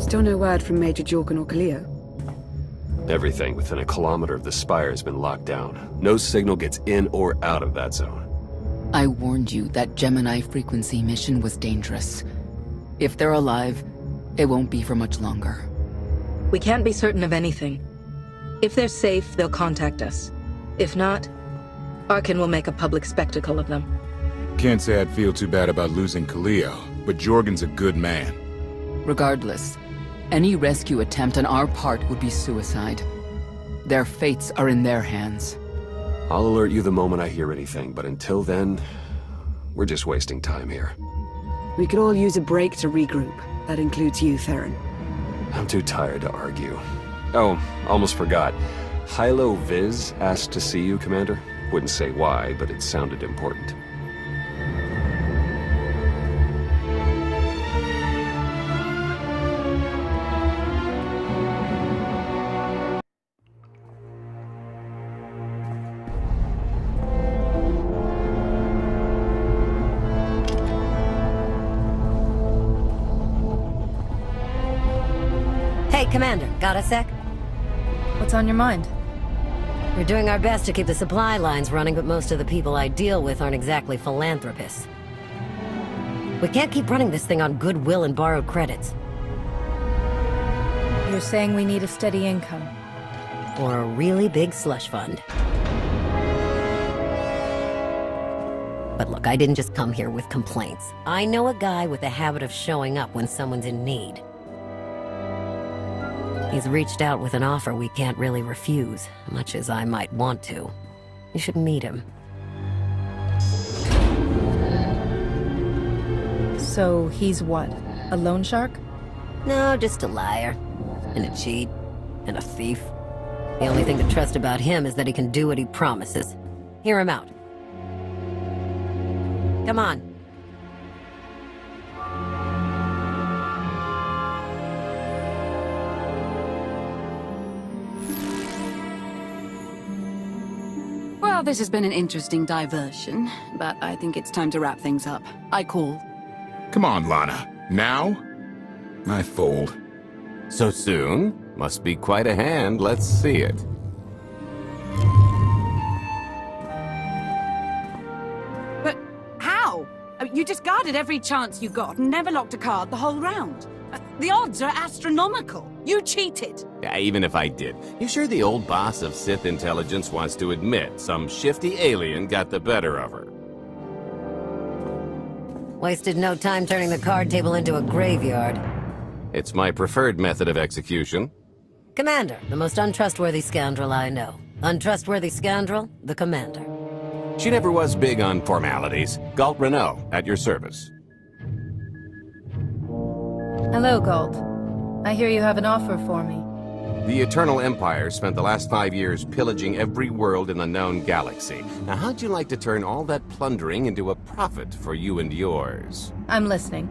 Still no word from Major Jorgen or Kaleo? Everything within a kilometer of the spire has been locked down. No signal gets in or out of that zone. I warned you that Gemini frequency mission was dangerous. If they're alive, it won't be for much longer. We can't be certain of anything. If they're safe, they'll contact us. If not, Arkin will make a public spectacle of them. Can't say I'd feel too bad about losing Kaleo, but Jorgen's a good man. Regardless, any rescue attempt on our part would be suicide. Their fates are in their hands. I'll alert you the moment I hear anything, but until then, we're just wasting time here. We could all use a break to regroup. That includes you, Theron. I'm too tired to argue. Oh, almost forgot. Hylo Viz asked to see you, Commander. Wouldn't say why, but it sounded important. Hey, Commander, got a sec? What's on your mind? We're doing our best to keep the supply lines running, but most of the people I deal with aren't exactly philanthropists. We can't keep running this thing on goodwill and borrowed credits. You're saying we need a steady income. Or a really big slush fund. But look, I didn't just come here with complaints. I know a guy with a habit of showing up when someone's in need. He's reached out with an offer we can't really refuse, much as I might want to. You should meet him. So he's what? A loan shark? No, just a liar. And a cheat. And a thief. The only thing to trust about him is that he can do what he promises. Hear him out. Come on. Well, this has been an interesting diversion, but I think it's time to wrap things up. I call. Come on, Lana. Now? I fold. So soon? Must be quite a hand. Let's see it. But how? You just guarded every chance you got and never locked a card the whole round. The odds are astronomical. You cheated. Yeah, even if I did. You sure the old boss of Sith intelligence wants to admit some shifty alien got the better of her? Wasted no time turning the card table into a graveyard. It's my preferred method of execution. Commander, the most untrustworthy scoundrel I know. Untrustworthy scoundrel, the Commander. She never was big on formalities. Galt Renault, at your service. Hello, Galt. I hear you have an offer for me. The Eternal Empire spent the last 5 years pillaging every world in the known galaxy. Now, how'd you like to turn all that plundering into a profit for you and yours? I'm listening.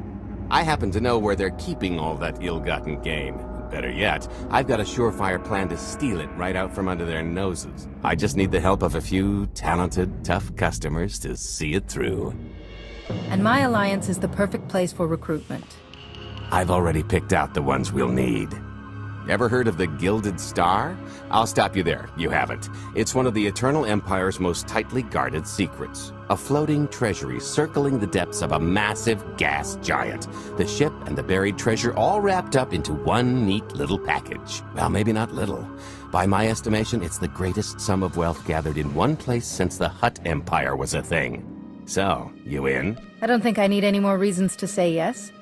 I happen to know where they're keeping all that ill-gotten gain. Better yet, I've got a surefire plan to steal it right out from under their noses. I just need the help of a few talented, tough customers to see it through. And my alliance is the perfect place for recruitment. I've already picked out the ones we'll need. Ever heard of the Gilded Star? I'll stop you there. You haven't. It's one of the Eternal Empire's most tightly guarded secrets. A floating treasury circling the depths of a massive gas giant. The ship and the buried treasure all wrapped up into one neat little package. Well, maybe not little. By my estimation, it's the greatest sum of wealth gathered in one place since the Hutt Empire was a thing. So, you in? I don't think I need any more reasons to say yes.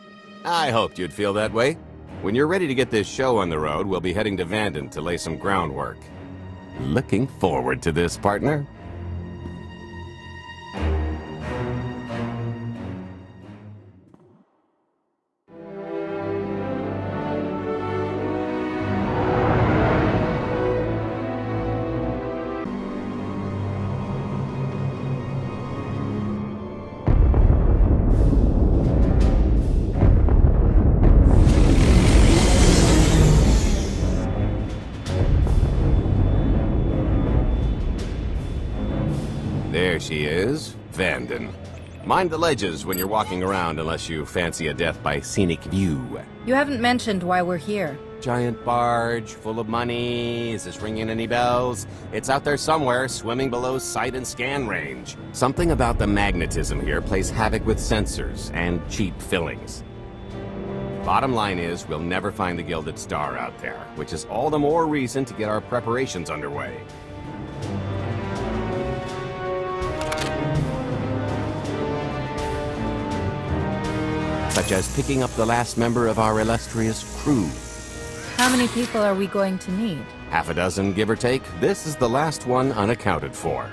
I hoped you'd feel that way. When you're ready to get this show on the road, we'll be heading to Vanden to lay some groundwork. Looking forward to this, partner. There she is, Vanden. Mind the ledges when you're walking around unless you fancy a death by scenic view. You haven't mentioned why we're here. Giant barge, full of money. Is this ringing any bells? It's out there somewhere, swimming below sight and scan range. Something about the magnetism here plays havoc with sensors and cheap fillings. Bottom line is, we'll never find the Gilded Star out there, which is all the more reason to get our preparations underway. Such as picking up the last member of our illustrious crew. How many people are we going to need? Half a dozen, give or take. This is the last one unaccounted for.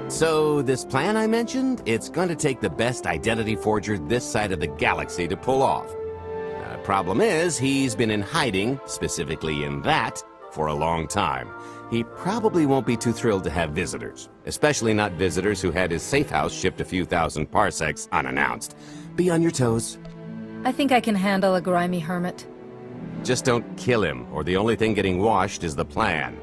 So, this plan I mentioned, it's going to take the best identity forger this side of the galaxy to pull off. Problem is, he's been in hiding, specifically in that, for a long time. He probably won't be too thrilled to have visitors, especially not visitors who had his safe house shipped a few thousand parsecs unannounced. Be on your toes. I think I can handle a grimy hermit. Just don't kill him, or the only thing getting washed is the plan.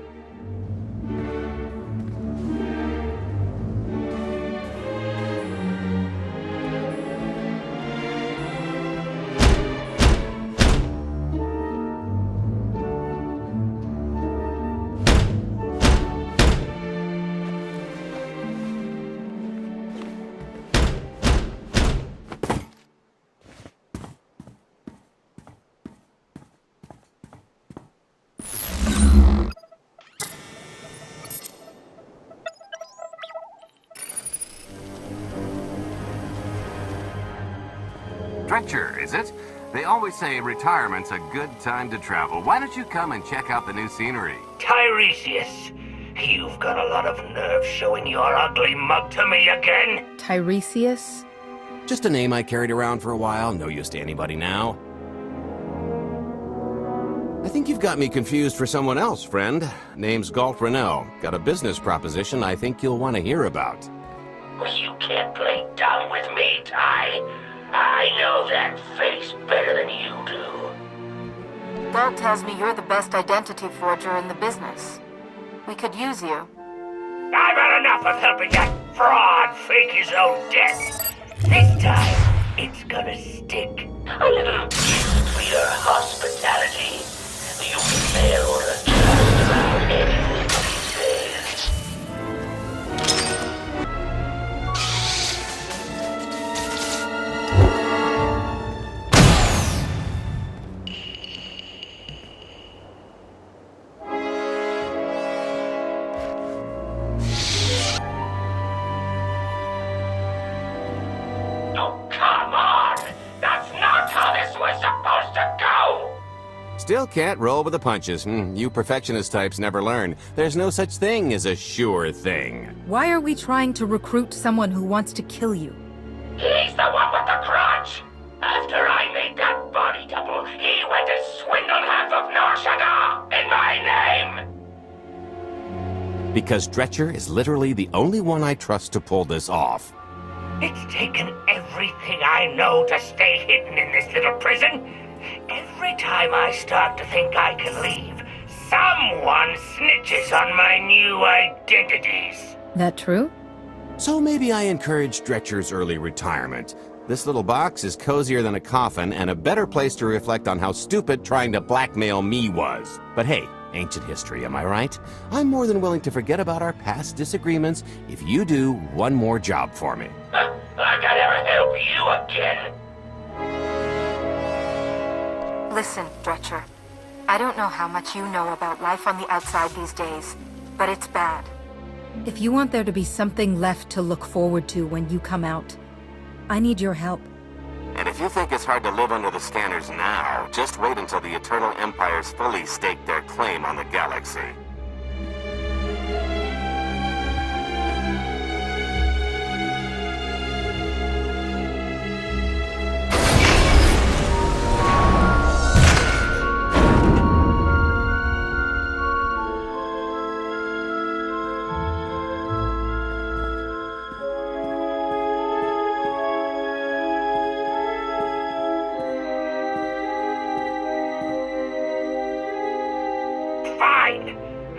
Dretcher, is it? They always say retirement's a good time to travel. Why don't you come and check out the new scenery? Tiresias, you've got a lot of nerve showing your ugly mug to me again. Tiresias? Just a name I carried around for a while, no use to anybody now. I think you've got me confused for someone else, friend. Name's Galt Renell. Got a business proposition I think you'll want to hear about. You can't play dumb with me, Ty. I know that face better than you do. Galt tells me you're the best identity forger in the business. We could use you. I've had enough of helping that fraud fake his own death. This time, it's gonna stick. A little gift for your hospitality. You fail to turn around anything he says. Still can't roll with the punches. You perfectionist types never learn. There's no such thing as a sure thing. Why are we trying to recruit someone who wants to kill you? He's the one with the grudge. After I made that body double, he went and swindled half of Nar Shaddaa in my name. Because Dretcher is literally the only one I trust to pull this off. It's taken everything I know to stay hidden in this little prison. Every time I start to think I can leave, someone snitches on my new identities. That true? So maybe I encourage Dretcher's early retirement. This little box is cozier than a coffin and a better place to reflect on how stupid trying to blackmail me was. But hey, ancient history, am I right? I'm more than willing to forget about our past disagreements if you do one more job for me. I gotta ever help you again. Listen, Dretcher. I don't know how much you know about life on the outside these days, but it's bad. If you want there to be something left to look forward to when you come out, I need your help. And if If you think it's hard to live under the scanners now, just wait until the Eternal Empires fully stake their claim on the galaxy.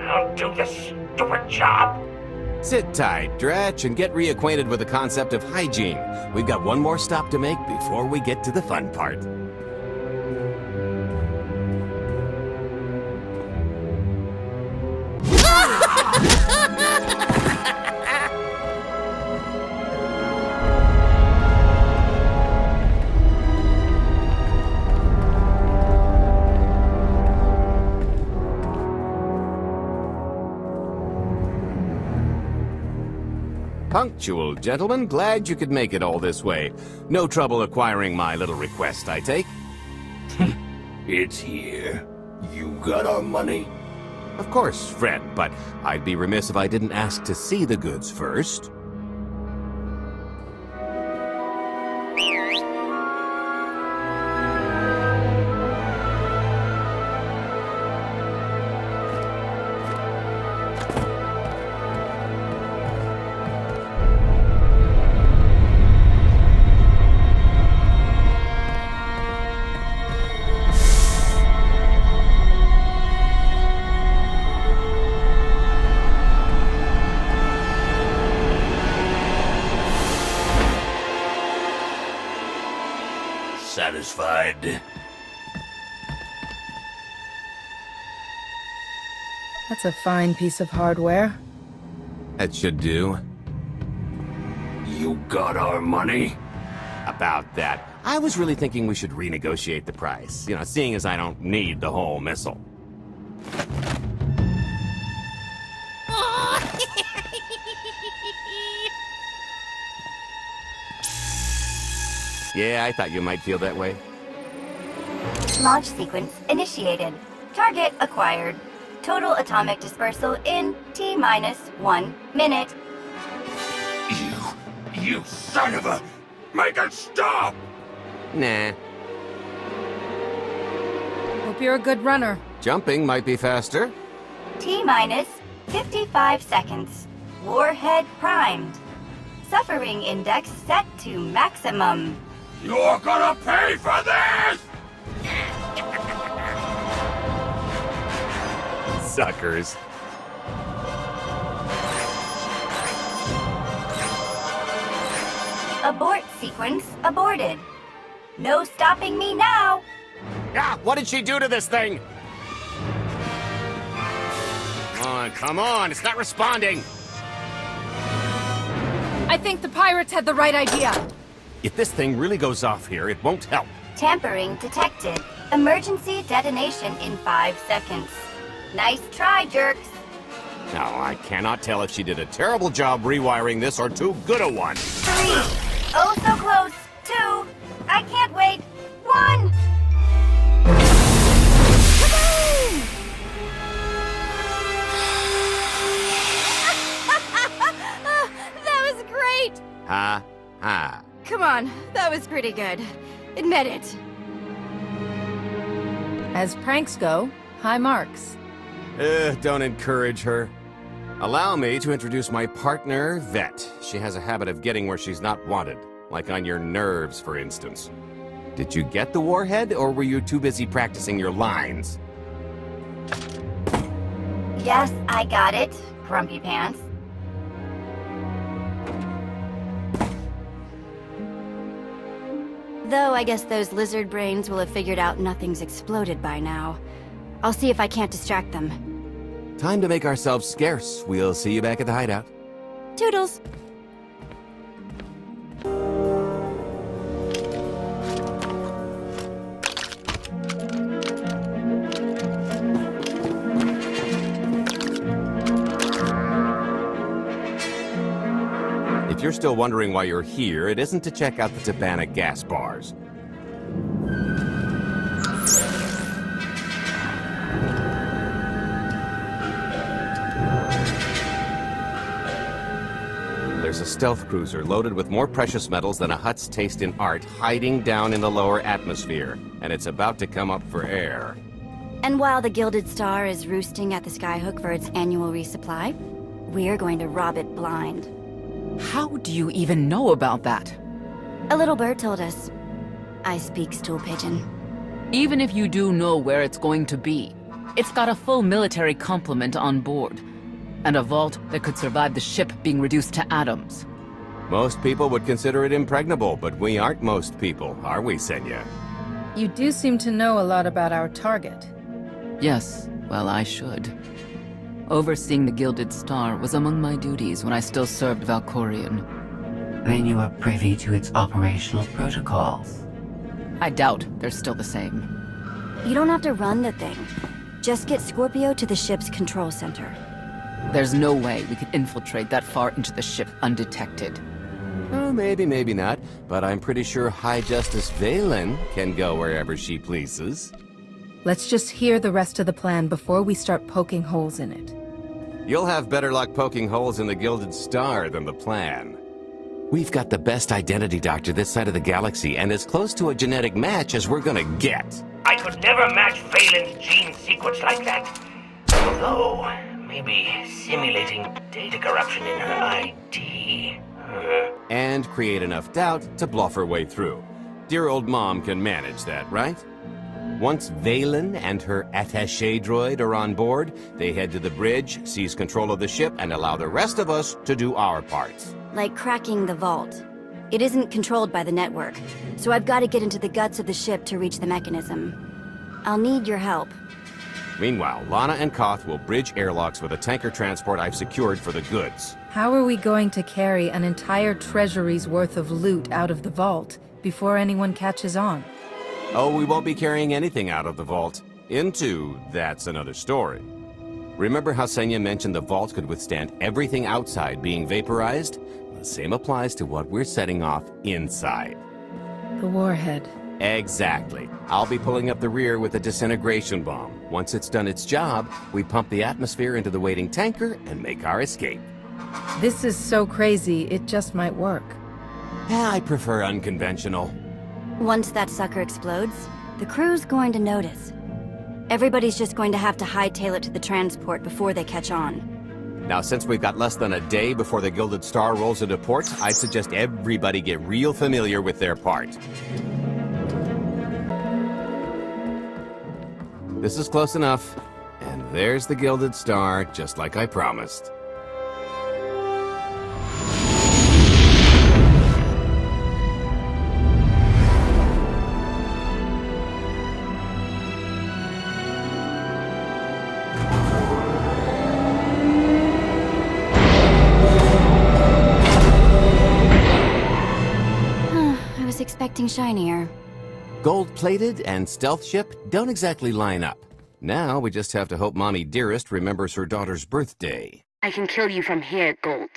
I'll do the stupid job. Sit tight, Dretch, and get reacquainted with the concept of hygiene. We've got one more stop to make before we get to the fun part. Punctual, gentlemen. Glad you could make it all this way. No trouble acquiring my little request, I take? It's here. You got our money? Of course, friend, but I'd be remiss if I didn't ask to see the goods first. Satisfied? That's a fine piece of hardware. That should do. You got our money? About that. I was really thinking we should renegotiate the price. You know, seeing as I don't need the whole missile. Yeah, I thought you might feel that way. Launch sequence initiated. Target acquired. Total atomic dispersal in T-minus 1 minute. You son of a... Make it stop! Nah. Hope you're a good runner. Jumping might be faster. T-minus 55 seconds. Warhead primed. Suffering index set to maximum. You're gonna pay for this! Suckers. Abort sequence aborted. No stopping me now. Ah, what did she do to this thing? Come on, it's not responding. I think the pirates had the right idea. If this thing really goes off here, it won't help. Tampering detected. Emergency detonation in 5 seconds. Nice try, jerks. Now, I cannot tell if she did a terrible job rewiring this or too good a one. 3. Oh, so close. 2. I can't wait. 1. That was great! Ha, ha. Come on, that was pretty good. Admit it. As pranks go, high marks. Don't encourage her. Allow me to introduce my partner, Vet. She has a habit of getting where she's not wanted, like on your nerves, for instance. Did you get the warhead, or were you too busy practicing your lines? Yes, I got it, Grumpy Pants. Though I guess those lizard brains will have figured out nothing's exploded by now. I'll see if I can't distract them. Time to make ourselves scarce. We'll see you back at the hideout. Toodles! If you're still wondering why you're here, it isn't to check out the Tabana gas bars. there's a stealth cruiser loaded with more precious metals than a Hutt's taste in art hiding down in the lower atmosphere, and it's about to come up for air. And while the Gilded Star is roosting at the Skyhook for its annual resupply, we're going to rob it blind. How do you even know about that? A little bird told us. I speak stool pigeon. Even if you do know where it's going to be, it's got a full military complement on board, and a vault that could survive the ship being reduced to atoms. Most people would consider it impregnable, but we aren't most people, are we, Senya? You do seem to know a lot about our target. Yes, well, I should. Overseeing the Gilded Star was among my duties when I still served Valkorion. Then you are privy to its operational protocols. I doubt they're still the same. You don't have to run the thing. Just get Scorpio to the ship's control center. There's no way we could infiltrate that far into the ship undetected. Oh, maybe, maybe not, but I'm pretty sure High Justice Valen can go wherever she pleases. Let's just hear the rest of the plan before we start poking holes in it. You'll have better luck poking holes in the Gilded Star than the plan. We've got the best identity doctor this side of the galaxy, and as close to a genetic match as we're gonna get. I could never match Valen's gene sequence like that. Although, maybe simulating data corruption in her ID. And create enough doubt to bluff her way through. Dear old mom can manage that, right? Once Valen and her attaché droid are on board, they head to the bridge, seize control of the ship, and allow the rest of us to do our part. Like cracking the vault. It isn't controlled by the network, so I've got to get into the guts of the ship to reach the mechanism. I'll need your help. Meanwhile, Lana and Koth will bridge airlocks with a tanker transport I've secured for the goods. How are we going to carry an entire treasury's worth of loot out of the vault before anyone catches on? Oh, we won't be carrying anything out of the vault. Into that's another story. Remember how Senya mentioned the vault could withstand everything outside being vaporized? The same applies to what we're setting off inside. The warhead. Exactly. I'll be pulling up the rear with a disintegration bomb. Once it's done its job, we pump the atmosphere into the waiting tanker and make our escape. This is so crazy, it just might work. I prefer unconventional. Once that sucker explodes, the crew's going to notice. Everybody's just going to have to hightail it to the transport before they catch on. Now, since we've got less than a day before the Gilded Star rolls into port, I'd suggest everybody get real familiar with their part. This is close enough. And there's the Gilded Star, just like I promised. Expecting shinier. Gold-plated and stealth ship don't exactly line up. Now we just have to hope Mommy Dearest remembers her daughter's birthday. I can kill you from here, Gold.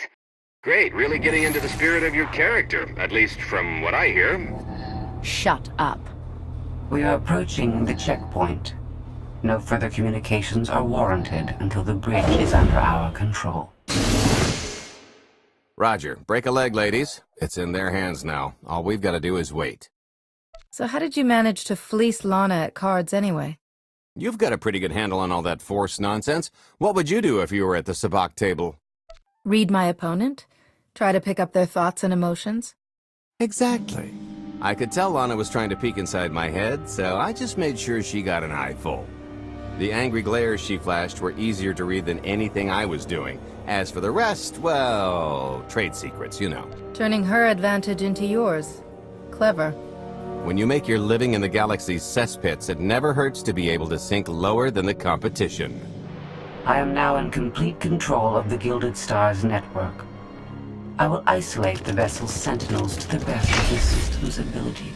Great, really getting into the spirit of your character, at least from what I hear. Shut up. We are approaching the checkpoint. No further communications are warranted until the bridge is under our control. Roger. Break a leg, ladies. It's in their hands now. All we've got to do is wait. So how did you manage to fleece Lana at cards anyway? You've got a pretty good handle on all that Force nonsense. What would you do if you were at the sabacc table? Read my opponent? Try to pick up their thoughts and emotions? Exactly. I could tell Lana was trying to peek inside my head, so I just made sure she got an eye full. The angry glares she flashed were easier to read than anything I was doing. As for the rest, well, trade secrets, you know. Turning her advantage into yours. Clever. When you make your living in the galaxy's cesspits, it never hurts to be able to sink lower than the competition. I am now in complete control of the Gilded Star's network. I will isolate the vessel's sentinels to the best of the system's ability.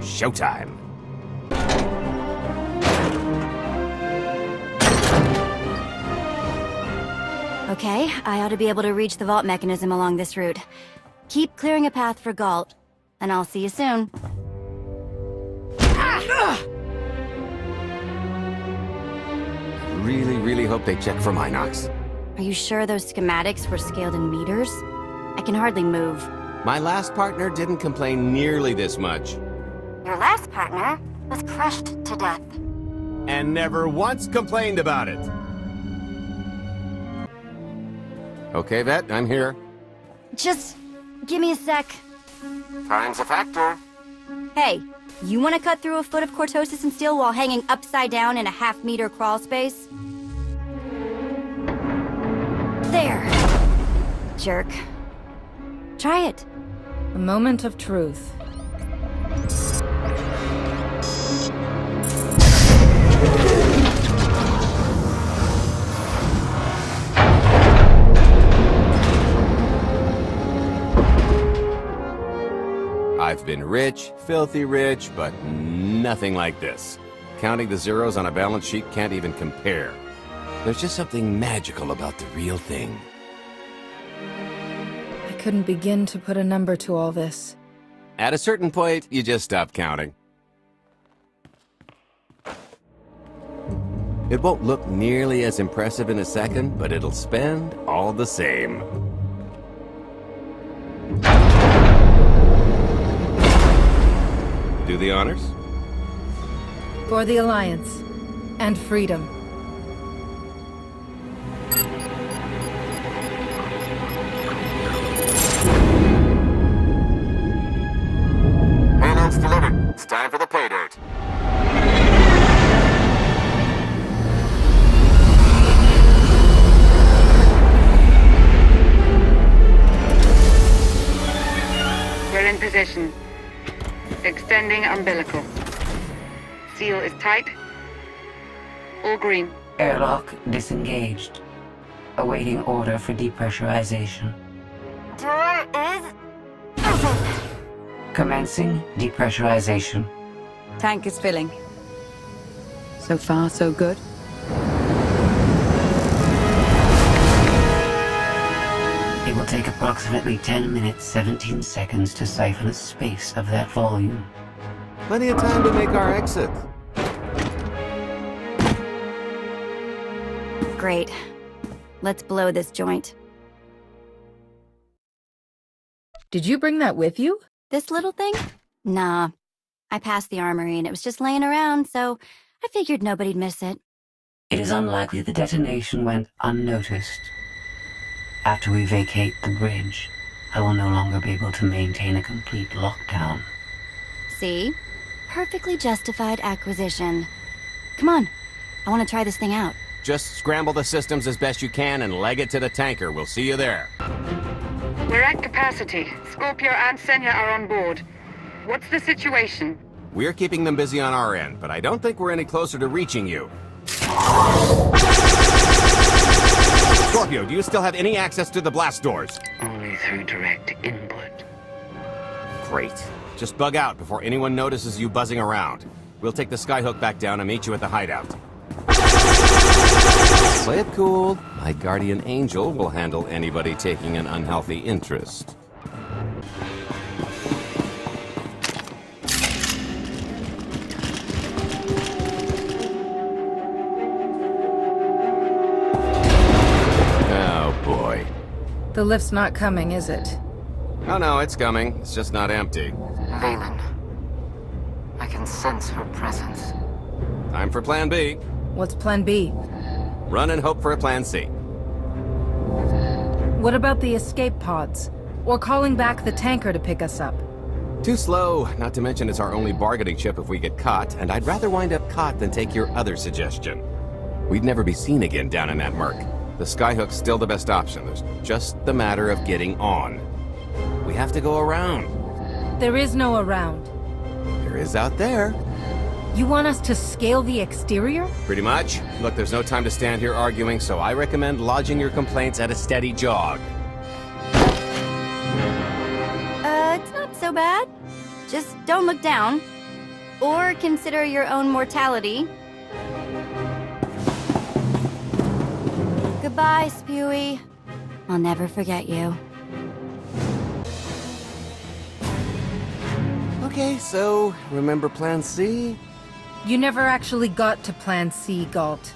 Showtime! Okay, I ought to be able to reach the vault mechanism along this route. Keep clearing a path for Galt, and I'll see you soon. Really hope they check for Minox. Are you sure those schematics were scaled in meters? I can hardly move. My last partner didn't complain nearly this much. Your last partner was crushed to death. And never once complained about it. Okay, Vet, I'm here. Just give me a sec. Time's a factor. Hey, you want to cut through a foot of cortosis and steel while hanging upside down in a half-meter crawl space? There. Jerk. Try it. A moment of truth. I've been rich, filthy rich, but nothing like this. Counting the zeros on a balance sheet can't even compare. There's just something magical about the real thing. I couldn't begin to put a number to all this. At a certain point, you just stop counting. It won't look nearly as impressive in a second, but it'll spend all the same. Do the honors? For the Alliance. And freedom. Payload's delivered. It's time for the pay dirt. We're in position. Extending umbilical. Seal is tight. All green. Airlock disengaged. Awaiting order for depressurization. Door is open. Commencing depressurization. Tank is filling. So far, so good. It will take approximately 10 minutes, 17 seconds to siphon a space of that volume. Plenty of time to make our exit. Great. Let's blow this joint. Did you bring that with you? This little thing? Nah. I passed the armory and it was just laying around, so I figured nobody'd miss it. It is unlikely the detonation went unnoticed. After we vacate the bridge, I will no longer be able to maintain a complete lockdown. See? Perfectly justified acquisition. Come on. I want to try this thing out. Just scramble the systems as best you can and leg it to the tanker. We'll see you there. We're at capacity. Scorpio and Senya are on board. What's the situation? We're keeping them busy on our end, but I don't think we're any closer to reaching you. Scorpio, do you still have any access to the blast doors? Only through direct input. Great. Just bug out before anyone notices you buzzing around. We'll take the skyhook back down and meet you at the hideout. Play it cool. My guardian angel will handle anybody taking an unhealthy interest. Oh boy. The lift's not coming, is it? Oh no, it's coming. It's just not empty. Valen. I can sense her presence. Time for Plan B. What's Plan B? Run and hope for a Plan C. What about the escape pods? Or calling back the tanker to pick us up? Too slow, not to mention it's our only bargaining chip if we get caught, and I'd rather wind up caught than take your other suggestion. We'd never be seen again down in that murk. The skyhook's still the best option. There's just the matter of getting on. We have to go around. There is no around. There is out there. You want us to scale the exterior? Pretty much. Look, there's no time to stand here arguing, so I recommend lodging your complaints at a steady jog. It's not so bad. Just don't look down. Or consider your own mortality. Goodbye, Spewy. I'll never forget you. Okay, so remember Plan C? You never actually got to Plan C, Galt.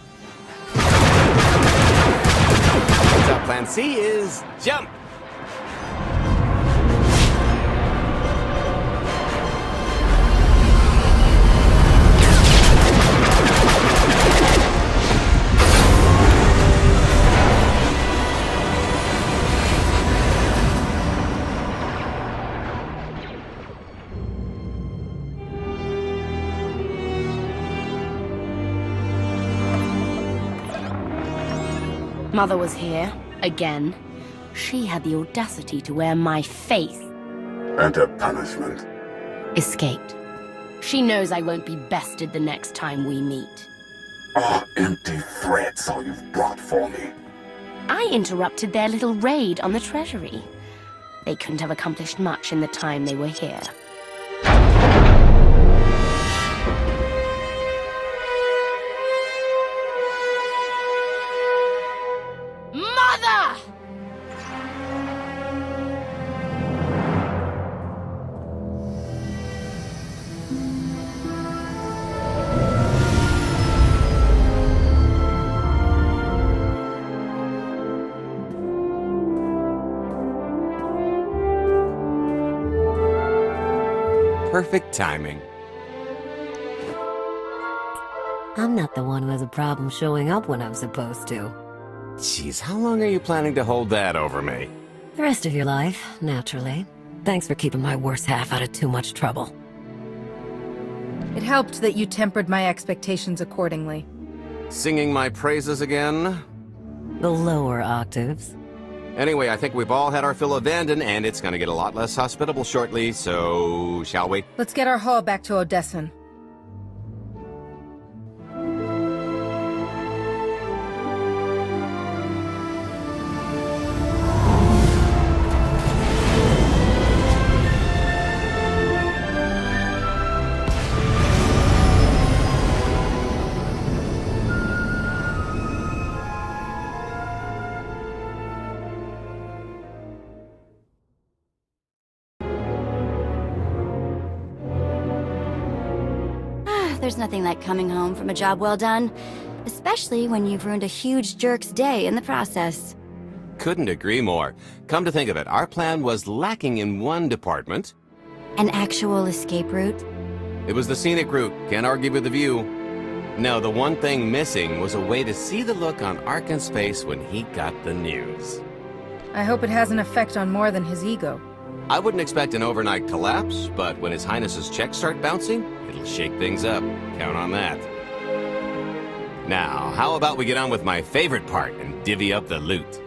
up. Plan C is jump. Mother was here, again. She had the audacity to wear my face. And her punishment? Escaped. She knows I won't be bested the next time we meet. Oh, empty threats all you've brought for me. I interrupted their little raid on the Treasury. They couldn't have accomplished much in the time they were here. Mother! Perfect timing. I'm not the one who has a problem showing up when I'm supposed to. Jeez, how long are you planning to hold that over me? The rest of your life, naturally. Thanks for keeping my worse half out of too much trouble. It helped that you tempered my expectations accordingly. Singing my praises again? The lower octaves. Anyway, I think we've all had our fill of Vanden, and it's gonna get a lot less hospitable shortly, so shall we? Let's get our haul back to Odessan. There's nothing like coming home from a job well done, especially when you've ruined a huge jerk's day in the process. Couldn't agree more. Come to think of it, our plan was lacking in one department. An actual escape route? It was the scenic route, can't argue with the view. No, the one thing missing was a way to see the look on Arkan's face when he got the news. I hope it has an effect on more than his ego. I wouldn't expect an overnight collapse, but when His Highness's checks start bouncing, it'll shake things up. Count on that. Now, how about we get on with my favorite part and divvy up the loot?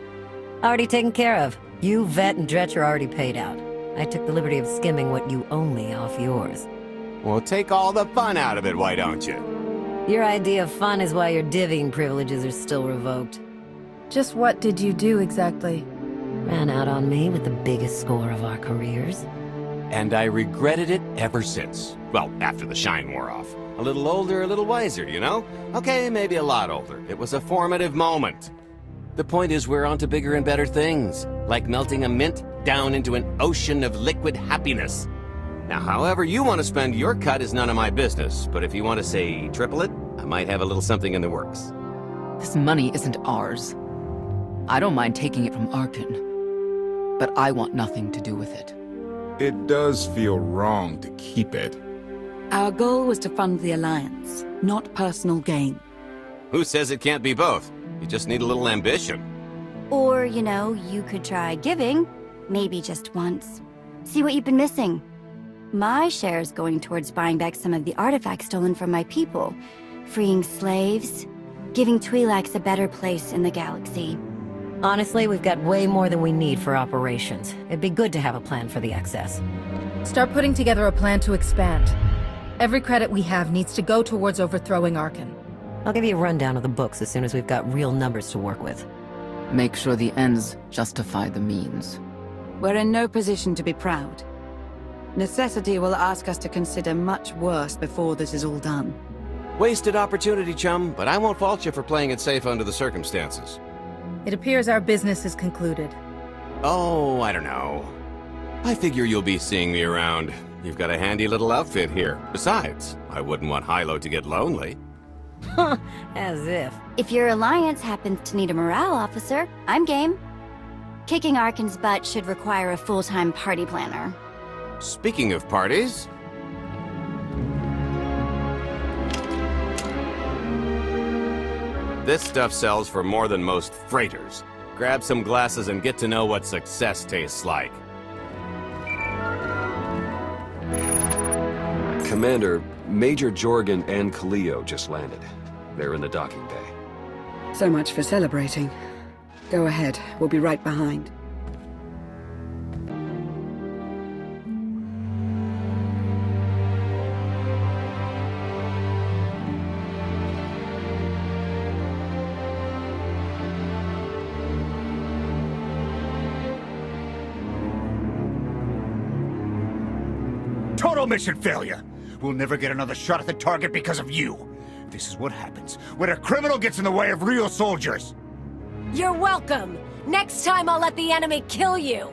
Already taken care of. You, Vet, and Dretch are already paid out. I took the liberty of skimming what you owe me off yours. Well, take all the fun out of it, why don't you? Your idea of fun is why your divvying privileges are still revoked. Just what did you do exactly? Ran out on me with the biggest score of our careers. And I regretted it ever since. Well, after the shine wore off. A little older, a little wiser, you know? Okay, maybe a lot older. It was a formative moment. The point is we're on to bigger and better things, like melting a mint down into an ocean of liquid happiness. Now, however you want to spend your cut is none of my business, but if you want to, say, triple it, I might have a little something in the works. This money isn't ours. I don't mind taking it from Arkan, but I want nothing to do with it. It does feel wrong to keep it. Our goal was to fund the Alliance, not personal gain. Who says it can't be both? You just need a little ambition. Or, you know, you could try giving, maybe just once. See what you've been missing. My share's going towards buying back some of the artifacts stolen from my people, freeing slaves, giving Twi'leks a better place in the galaxy. Honestly, we've got way more than we need for operations. It'd be good to have a plan for the excess. Start putting together a plan to expand. Every credit we have needs to go towards overthrowing Arkan. I'll give you a rundown of the books as soon as we've got real numbers to work with. Make sure the ends justify the means. We're in no position to be proud. Necessity will ask us to consider much worse before this is all done. Wasted opportunity, chum, but I won't fault you for playing it safe under the circumstances. It appears our business is concluded. Oh, I don't know. I figure you'll be seeing me around. You've got a handy little outfit here. Besides, I wouldn't want Hilo to get lonely. As if. If your alliance happens to need a morale officer, I'm game. Kicking Arkin's butt should require a full-time party planner. Speaking of parties... This stuff sells for more than most freighters. Grab some glasses and get to know what success tastes like. Commander, Major Jorgen and Kaleo just landed. They're in the docking bay. So much for celebrating. Go ahead, we'll be right behind. Total mission failure! We'll never get another shot at the target because of you. This is what happens when a criminal gets in the way of real soldiers. You're welcome. Next time I'll let the enemy kill you.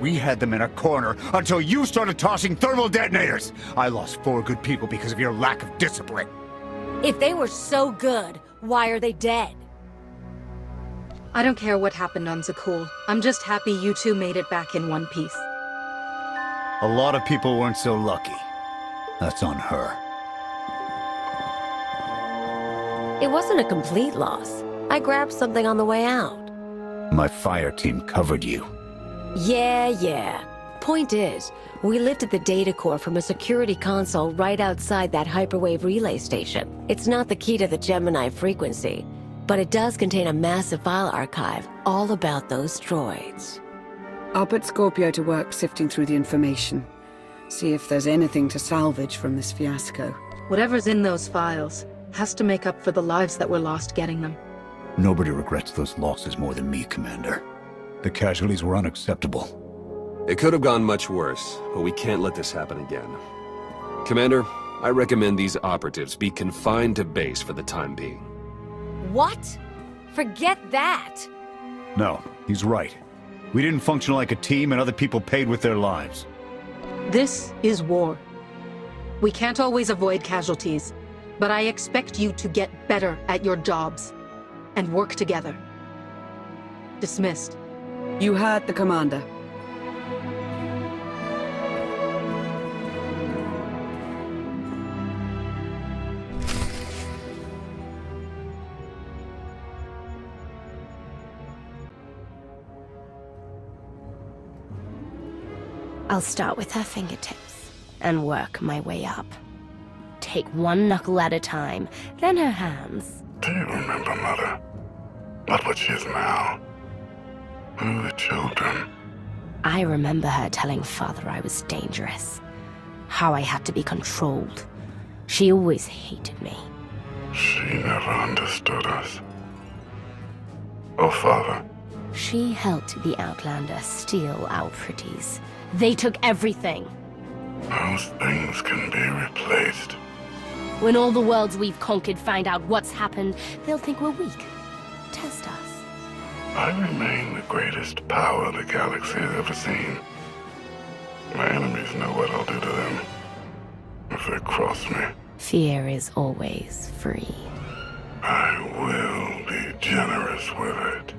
We had them in a corner until you started tossing thermal detonators. I lost 4 good people because of your lack of discipline. If they were so good, why are they dead? I don't care what happened on Zakul. I'm just happy you two made it back in one piece. A lot of people weren't so lucky. That's on her. It wasn't a complete loss. I grabbed something on the way out. My fire team covered you. Yeah. Point is, we lifted the data core from a security console right outside that hyperwave relay station. It's not the key to the Gemini frequency, but it does contain a massive file archive all about those droids. I'll put Scorpio to work sifting through the information. See if there's anything to salvage from this fiasco. Whatever's in those files has to make up for the lives that were lost getting them. Nobody regrets those losses more than me, Commander. The casualties were unacceptable. It could have gone much worse, but we can't let this happen again. Commander, I recommend these operatives be confined to base for the time being. What? Forget that! No, he's right. We didn't function like a team and other people paid with their lives. This is war. We can't always avoid casualties, but I expect you to get better at your jobs and work together. Dismissed. You heard the commander. I'll start with her fingertips and work my way up. Take one knuckle at a time, then her hands. Do you remember, Mother? Not what she is now. Who are the children? I remember her telling Father I was dangerous. How I had to be controlled. She always hated me. She never understood us. Oh, Father. She helped the Outlander steal our pretties. They took everything. Those things can be replaced. When all the worlds we've conquered find out what's happened, they'll think we're weak. Test us. I remain the greatest power the galaxy has ever seen. My enemies know what I'll do to them if they cross me. Fear is always free. I will be generous with it.